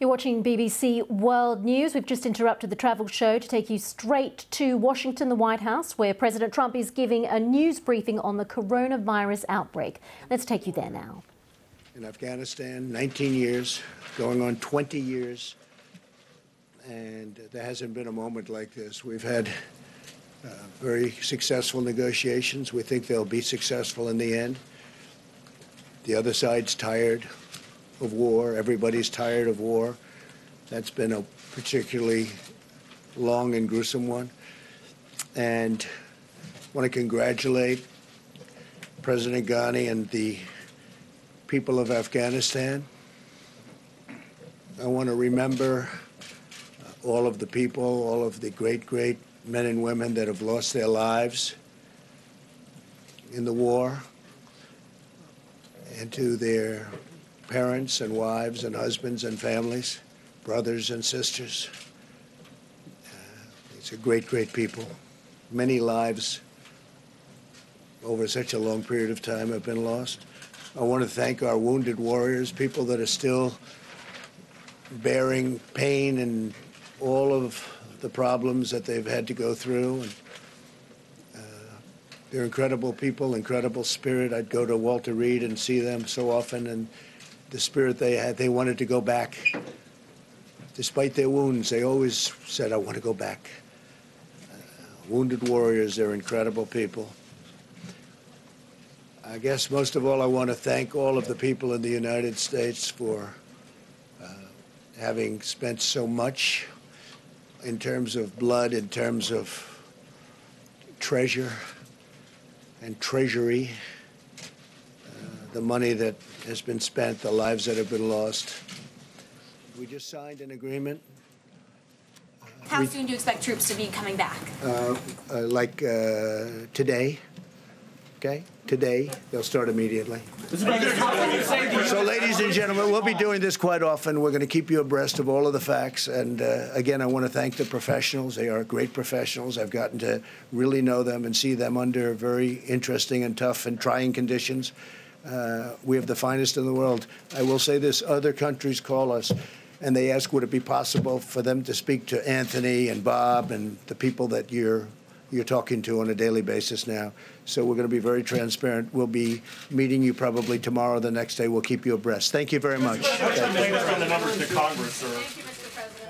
You're watching BBC World News. We've just interrupted the travel show to take you straight to Washington, the White House, where President Trump is giving a news briefing on the coronavirus outbreak. Let's take you there now. In Afghanistan, 19 years, going on 20 years, and there hasn't been a moment like this. We've had very successful negotiations. We think they'll be successful in the end. The other side's tired of war. Everybody's tired of war. That's been a particularly long and gruesome one. And I want to congratulate President Ghani and the people of Afghanistan. I want to remember all of the people, all of the great, great men and women that have lost their lives in the war, and to their parents and wives and husbands and families, brothers and sisters. It's a great, great people. Many lives over such a long period of time have been lost. I want to thank our wounded warriors, people that are still bearing pain and all of the problems that they've had to go through. And they're incredible people, incredible spirit. I'd go to Walter Reed and see them so often, and the spirit they had, they wanted to go back. Despite their wounds, they always said, I want to go back. Wounded warriors, they're incredible people. I guess most of all, I want to thank all of the people in the United States for having spent so much in terms of blood, in terms of treasure and treasury, the money that has been spent, the lives that have been lost. We just signed an agreement. How soon do you expect troops to be coming back? Today. Okay? Today. They'll start immediately. So, ladies and gentlemen, we'll be doing this quite often. We're going to keep you abreast of all of the facts. And again, I want to thank the professionals. They are great professionals. I've gotten to really know them and see them under very interesting and tough and trying conditions. We have the finest in the world. I will say this, other countries call us and they ask, would it be possible for them to speak to Anthony and Bob and the people that you're talking to on a daily basis now. So we're going to be very transparent. We'll be meeting you probably tomorrow or the next day. We'll keep you abreast. Thank you very much. What's the latest on the numbers to Congress, sir?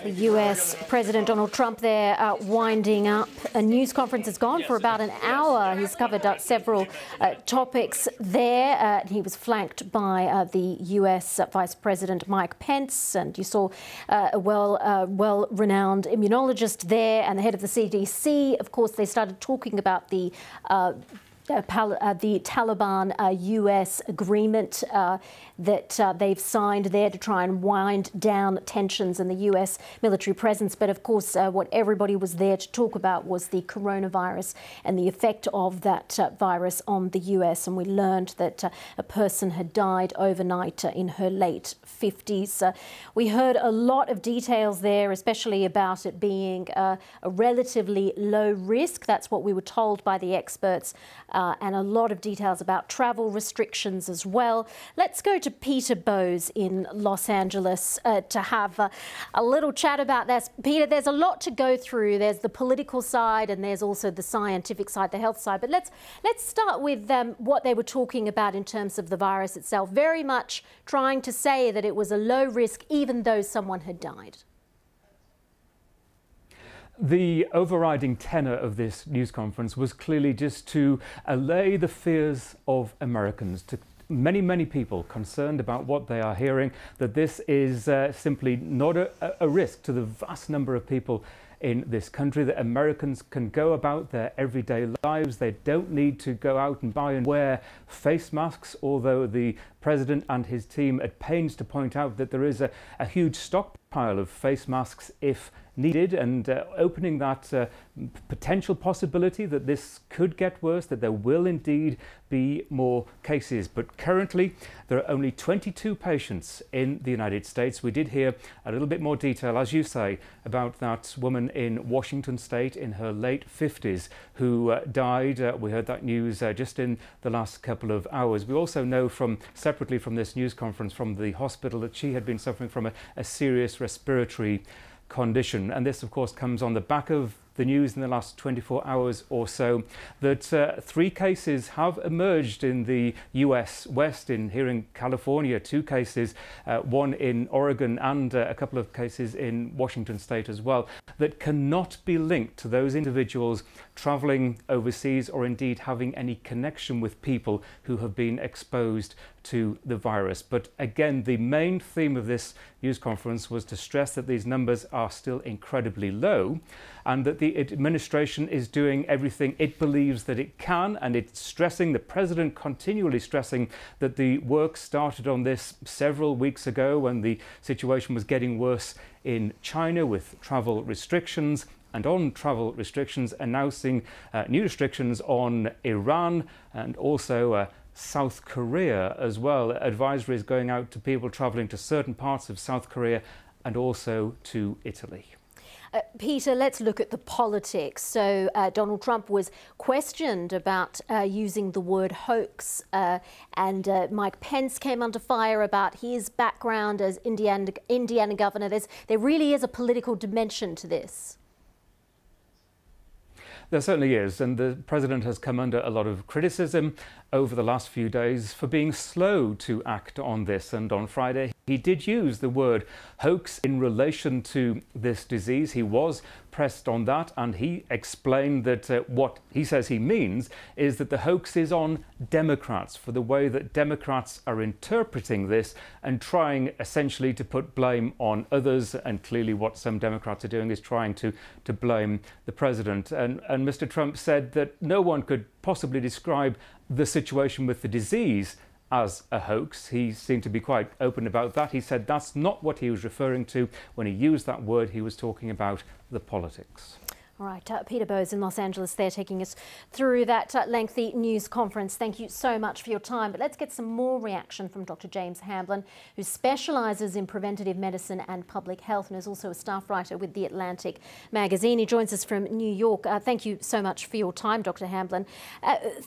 The US President Donald Trump there winding up. A news conference has gone for about an hour. He's covered several topics there. He was flanked by the US Vice President Mike Pence, and you saw a well-renowned immunologist there and the head of the CDC. Of course, they started talking about the Taliban US agreement that they've signed there to try and wind down tensions in the US military presence. But of course, what everybody was there to talk about was the coronavirus and the effect of that virus on the US. And we learned that a person had died overnight in her late 50s. We heard a lot of details there, especially about it being a relatively low risk. That's what we were told by the experts. And a lot of details about travel restrictions as well. Let's go to Peter Bowes in Los Angeles to have a little chat about this. Peter, there's a lot to go through. There's the political side and there's also the scientific side, the health side. But let's start with what they were talking about in terms of the virus itself. Very much trying to say that it was a low risk even though someone had died. The overriding tenor of this news conference was clearly just to allay the fears of Americans, to many people concerned about what they are hearing, that this is simply not a risk to the vast number of people in this country, that Americans can go about their everyday lives. They don't need to go out and buy and wear face masks, although the President and his team at pains to point out that there is a huge stockpile of face masks if needed, and opening that potential possibility that this could get worse, that there will indeed be more cases. But currently there are only 22 patients in the United States. We did hear a little bit more detail, as you say, about that woman in Washington State in her late 50s who died. We heard that news just in the last couple of hours. We also know from separate separately from this news conference from the hospital that she had been suffering from a serious respiratory condition. And this, of course, comes on the back of the news in the last 24 hours or so that 3 cases have emerged in the US West, here in California, 2 cases, one in Oregon and a couple of cases in Washington state as well, that cannot be linked to those individuals travelling overseas or indeed having any connection with people who have been exposed to the virus. But again, the main theme of this news conference was to stress that these numbers are still incredibly low and that the administration is doing everything it believes that it can, and it's stressing, the president continually stressing, that the work started on this several weeks ago when the situation was getting worse in China with travel restrictions, and on travel restrictions announcing new restrictions on Iran and also South Korea as well. Advisories going out to people travelling to certain parts of South Korea and also to Italy. Peter, let's look at the politics. So Donald Trump was questioned about using the word hoax, and Mike Pence came under fire about his background as Indiana governor. There really is a political dimension to this. There certainly is, and the president has come under a lot of criticism over the last few days for being slow to act on this. And on Friday, he did use the word hoax in relation to this disease. He was pressed on that, and he explained that what he says he means is that the hoax is on Democrats for the way that Democrats are interpreting this and trying essentially to put blame on others. And clearly what some Democrats are doing is trying to blame the president. And Mr. Trump said that no one could possibly describe the situation with the disease as a hoax. He seemed to be quite open about that. He said that's not what he was referring to. When he used that word, he was talking about the politics. All right, Peter Bowes in Los Angeles there taking us through that lengthy news conference. Thank you so much for your time. But let's get some more reaction from Dr. James Hamblin, who specialises in preventative medicine and public health and is also a staff writer with The Atlantic magazine. He joins us from New York. Thank you so much for your time, Dr. Hamblin.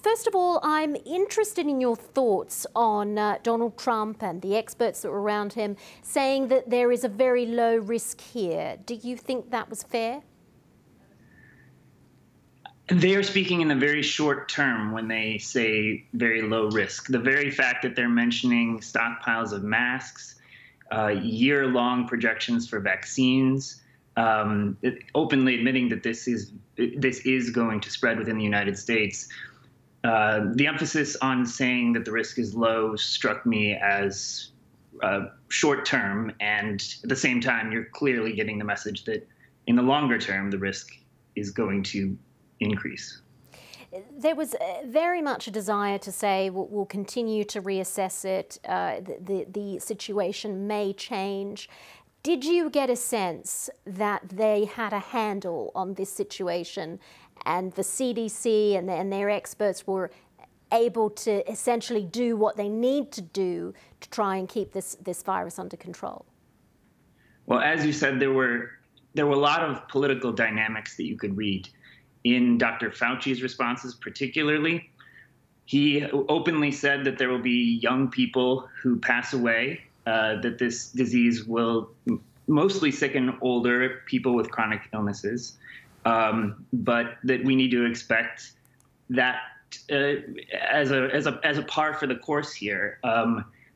First of all, I'm interested in your thoughts on Donald Trump and the experts that were around him saying that there is a very low risk here. Do you think that was fair? They are speaking in the very short term when they say very low risk. The very fact that they're mentioning stockpiles of masks, year-long projections for vaccines, openly admitting that this is going to spread within the United States. The emphasis on saying that the risk is low struck me as short term, and at the same time, you're clearly getting the message that in the longer term, the risk is going to increase. There was very much a desire to say we'll continue to reassess it. The situation may change. Did you get a sense that they had a handle on this situation and the CDC and their experts were able to essentially do what they need to do to try and keep this virus under control? Well, as you said, there were a lot of political dynamics that you could read in Dr. Fauci's responses particularly. He openly said that there will be young people who pass away, that this disease will mostly sicken older people with chronic illnesses, but that we need to expect that as a par for the course here.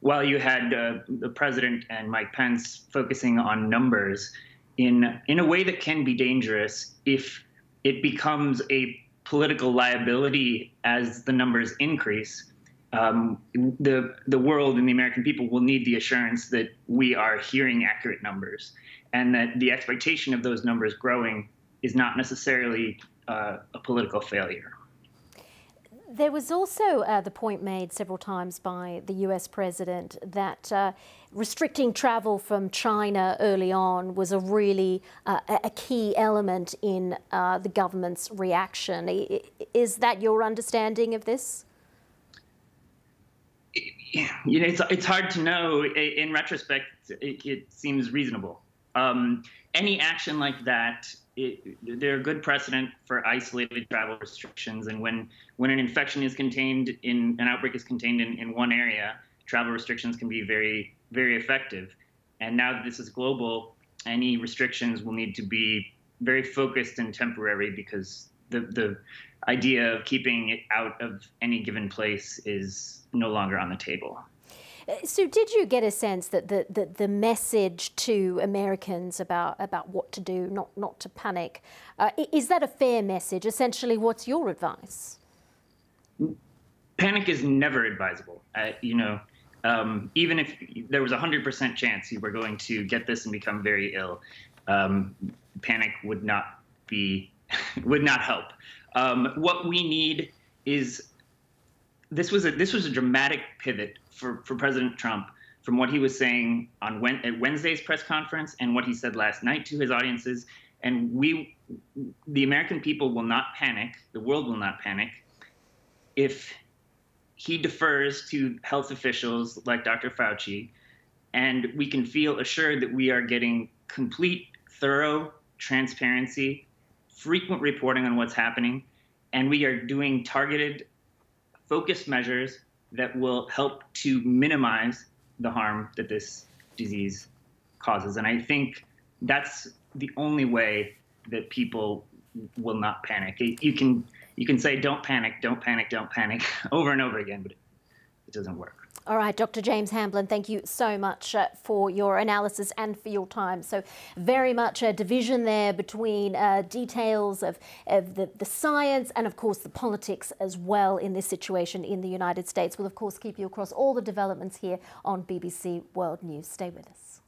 While you had the president and Mike Pence focusing on numbers in a way that can be dangerous if it becomes a political liability as the numbers increase, the world and the American people will need the assurance that we are hearing accurate numbers and that the expectation of those numbers growing is not necessarily a political failure. There was also the point made several times by the US president that restricting travel from China early on was a really a key element in the government's reaction. Is that your understanding of this? You know, it's hard to know. In retrospect, it seems reasonable. Any action like that, they're a good precedent for isolated travel restrictions. And when an infection is contained an outbreak is contained in one area, travel restrictions can be very, very effective. And now that this is global, any restrictions will need to be very focused and temporary, because the idea of keeping it out of any given place is no longer on the table. So did you get a sense that the message to Americans about what to do, not to panic, is that a fair message? Essentially, what's your advice? Panic is never advisable. Even if there was a 100% chance you were going to get this and become very ill, panic would not help. What we need is this was a dramatic pivot for President Trump from what he was saying at Wednesday's press conference and what he said last night to his audiences. And the American people will not panic. The world will not panic if he defers to health officials like Dr. Fauci, and we can feel assured that we are getting complete, thorough transparency, frequent reporting on what's happening, and we are doing targeted, focused measures that will help to minimize the harm that this disease causes. And I think that's the only way that people will not panic. You can say, don't panic, don't panic, don't panic, over and over again, but it doesn't work. All right, Dr. James Hamblin, thank you so much for your analysis and for your time. So very much a division there between details of the science and, of course, the politics as well in this situation in the United States. We'll, of course, keep you across all the developments here on BBC World News. Stay with us.